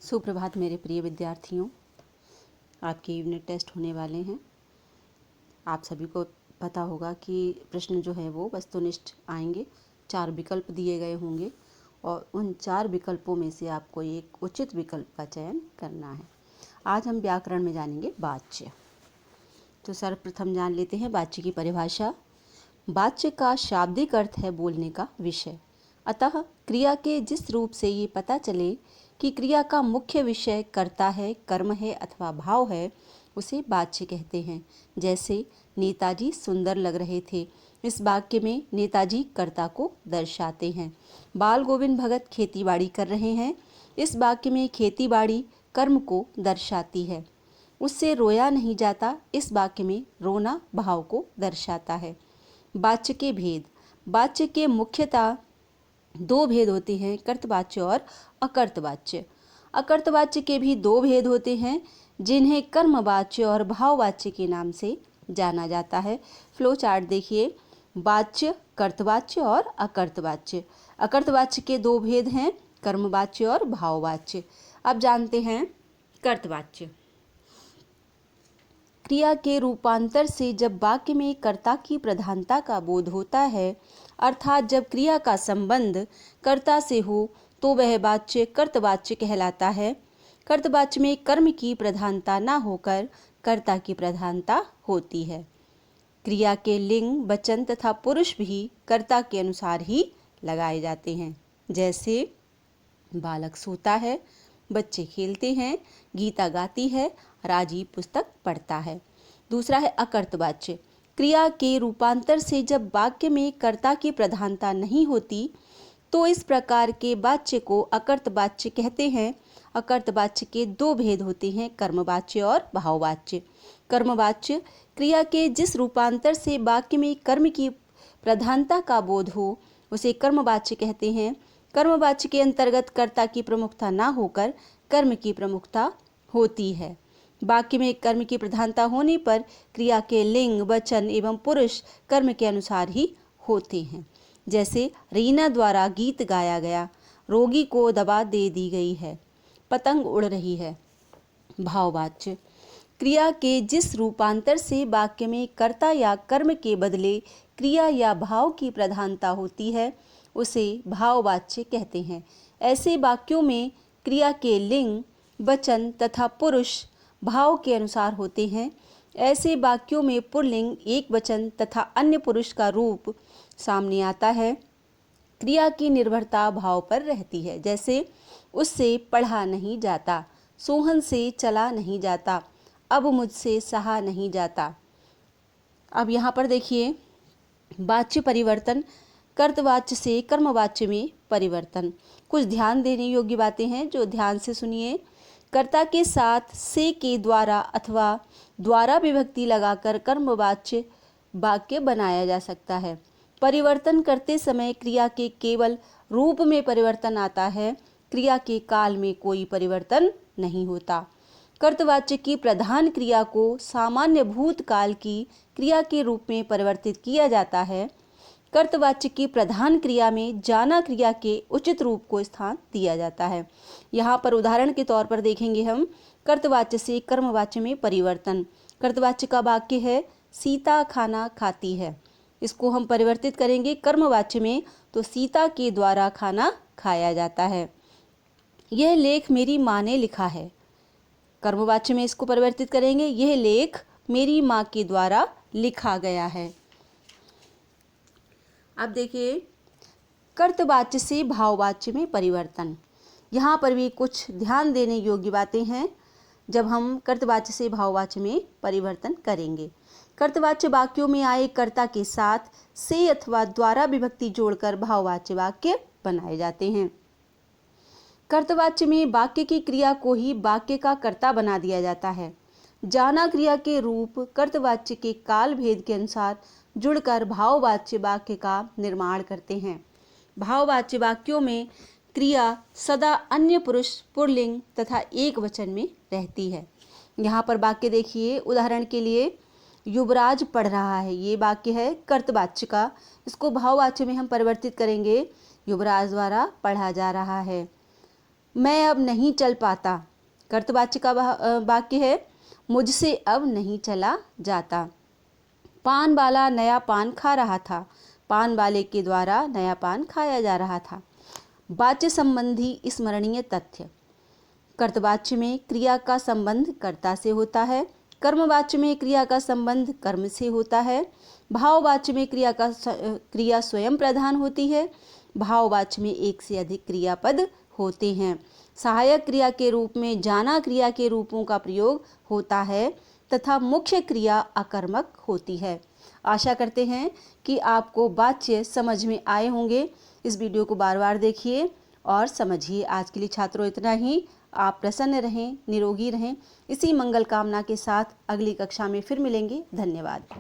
सुप्रभात मेरे प्रिय विद्यार्थियों। आपके यूनिट टेस्ट होने वाले हैं। आप सभी को पता होगा कि प्रश्न जो है वो वस्तुनिष्ठ आएंगे। 4 विकल्प दिए गए होंगे और उन 4 विकल्पों में से आपको एक उचित विकल्प का चयन करना है। आज हम व्याकरण में जानेंगे वाच्य। तो सर्वप्रथम जान लेते हैं वाच्य की परिभाषा। वाच्य का शाब्दिक अर्थ है बोलने का विषय। अतः क्रिया के जिस रूप से ये पता चले कि क्रिया का मुख्य विषय कर्ता है, कर्म है अथवा भाव है, उसे वाच्य कहते हैं। जैसे नेताजी सुंदर लग रहे थे, इस वाक्य में नेताजी कर्ता को दर्शाते हैं। बाल गोविंद भगत खेतीबाड़ी कर रहे हैं, इस वाक्य में खेतीबाड़ी कर्म को दर्शाती है। उससे रोया नहीं जाता, इस वाक्य में रोना भाव को दर्शाता है। वाच्य के भेद। वाच्य के मुख्यतः 2 भेद होते हैं, कर्तवाच्य और अकर्तवाच्य। अकर्तवाच्य के भी 2 भेद होते हैं, जिन्हें कर्मवाच्य और भाववाच्य के नाम से जाना जाता है। फ्लो चार्ट देखिए। वाच्य, कर्तवाच्य और अकर्तवाच्य। अकर्तवाच्य के 2 भेद हैं, कर्मवाच्य और भाववाच्य। अब जानते हैं कर्तवाच्य। क्रिया के रूपांतर से जब वाक्य में कर्ता की प्रधानता का बोध होता है, अर्थात जब क्रिया का संबंध कर्ता से हो, तो वह वाच्य कर्तवाच्य कहलाता है। कर्तवाच्य में कर्म की प्रधानता न होकर कर्ता की प्रधानता होती है। क्रिया के लिंग, वचन तथा पुरुष भी कर्ता के अनुसार ही लगाए जाते हैं। जैसे बालक सोता है, बच्चे खेलते हैं, गीता गाती है, राजीव पुस्तक पढ़ता है। दूसरा है अकर्तवाच्य। क्रिया के रूपांतर से जब वाक्य में कर्ता की प्रधानता नहीं होती, तो इस प्रकार के वाच्य को अकर्तवाच्य कहते हैं। अकर्तवाच्य के 2 भेद होते हैं, कर्मवाच्य और भाववाच्य। कर्मवाच्य क्रिया के जिस रूपांतर से वाक्य में कर्म की प्रधानता का बोध हो, उसे कर्मवाच्य कहते हैं। कर्मवाच्य के अंतर्गत कर्ता की प्रमुखता न होकर कर्म की प्रमुखता होती है। वाक्य में कर्म की प्रधानता होने पर क्रिया के लिंग, वचन एवं पुरुष कर्म के अनुसार ही होते हैं। जैसे रीना द्वारा गीत गाया गया, रोगी को दवा दे दी गई है, पतंग उड़ रही है। भाववाच्य क्रिया के जिस रूपांतर से वाक्य में कर्ता या कर्म के बदले क्रिया या भाव की प्रधानता होती है, उसे भाववाच्य कहते हैं। ऐसे वाक्यों में क्रिया के लिंग, वचन तथा पुरुष भाव के अनुसार होते हैं। ऐसे वाक्यों में पुल्लिंग, एक वचन तथा अन्य पुरुष का रूप सामने आता है। क्रिया की निर्भरता भाव पर रहती है। जैसे उससे पढ़ा नहीं जाता, सोहन से चला नहीं जाता, अब मुझसे सहा नहीं जाता। अब यहाँ पर देखिए वाच्य परिवर्तन, कर्तवाच्य से कर्मवाच्य में परिवर्तन। कुछ ध्यान देने योग्य बातें हैं जो ध्यान से सुनिए। कर्ता के साथ से के द्वारा अथवा द्वारा विभक्ति लगाकर कर्मवाच्य वाक्य बनाया जा सकता है। परिवर्तन करते समय क्रिया के केवल रूप में परिवर्तन आता है, क्रिया के काल में कोई परिवर्तन नहीं होता। कर्तवाच्य की प्रधान क्रिया को सामान्य भूतकाल की क्रिया के रूप में परिवर्तित किया जाता है। कर्तवाच्य की प्रधान क्रिया में जाना क्रिया के उचित रूप को स्थान दिया जाता है। यहाँ पर उदाहरण के तौर पर देखेंगे हम कर्तवाच्य से कर्मवाच्य में परिवर्तन। कर्तवाच्य का वाक्य है सीता खाना खाती है, इसको हम परिवर्तित करेंगे कर्मवाच्य में, तो सीता के द्वारा खाना खाया जाता है। यह लेख मेरी माँ ने लिखा है, कर्मवाच्य में इसको परिवर्तित करेंगे, यह लेख मेरी माँ के द्वारा लिखा गया है। अब देखिए कर्तवाच्य से भाववाच्य में परिवर्तन। यहाँ पर भी कुछ ध्यान देने योग्य बातें हैं जब हम कर्तवाच्य से भाववाच्य में परिवर्तन करेंगे। कर्तवाच्य वाक्यों में आए कर्ता के साथ से अथवा द्वारा विभक्ति जोड़कर भाववाच्य वाक्य बनाए जाते हैं। कर्तवाच्य में वाक्य की क्रिया को ही वाक्य का कर्ता बना दिया जाता है। जाना क्रिया के रूप कर्तवाच्य के काल भेद के अनुसार जुड़कर भाववाच्य वाक्य का निर्माण करते हैं। भाववाच्य वाक्यों में क्रिया सदा अन्य पुरुष, पुल्लिंग तथा एक वचन में रहती है। यहाँ पर वाक्य देखिए, उदाहरण के लिए युवराज पढ़ रहा है, ये वाक्य है कर्तवाच्य का, इसको भाववाच्य में हम परिवर्तित करेंगे, युवराज द्वारा पढ़ा जा रहा है। मैं अब नहीं चल पाता। कर्तवाच्य का वाक्य है मुझसे अब नहीं चला जाता। पान वाला नया पान खा रहा था। पान वाले के द्वारा नया पान खाया जा रहा था। वाच्य संबंधी स्मरणीय तथ्य। कर्तवाच्य में क्रिया का संबंध कर्ता से होता है। कर्मवाच्य में क्रिया का संबंध कर्म से होता है। भाववाच्य में क्रिया स्वयं प्रधान होती है। भाववाच्य में एक से अधिक क्रियापद होते हैं। सहायक क्रिया के रूप में जाना क्रिया के रूपों का प्रयोग होता है तथा मुख्य क्रिया अकर्मक होती है। आशा करते हैं कि आपको वाच्य समझ में आए होंगे। इस वीडियो को बार बार देखिए और समझिए। आज के लिए छात्रों इतना ही। आप प्रसन्न रहें, निरोगी रहें। इसी मंगल कामना के साथ अगली कक्षा में फिर मिलेंगे। धन्यवाद।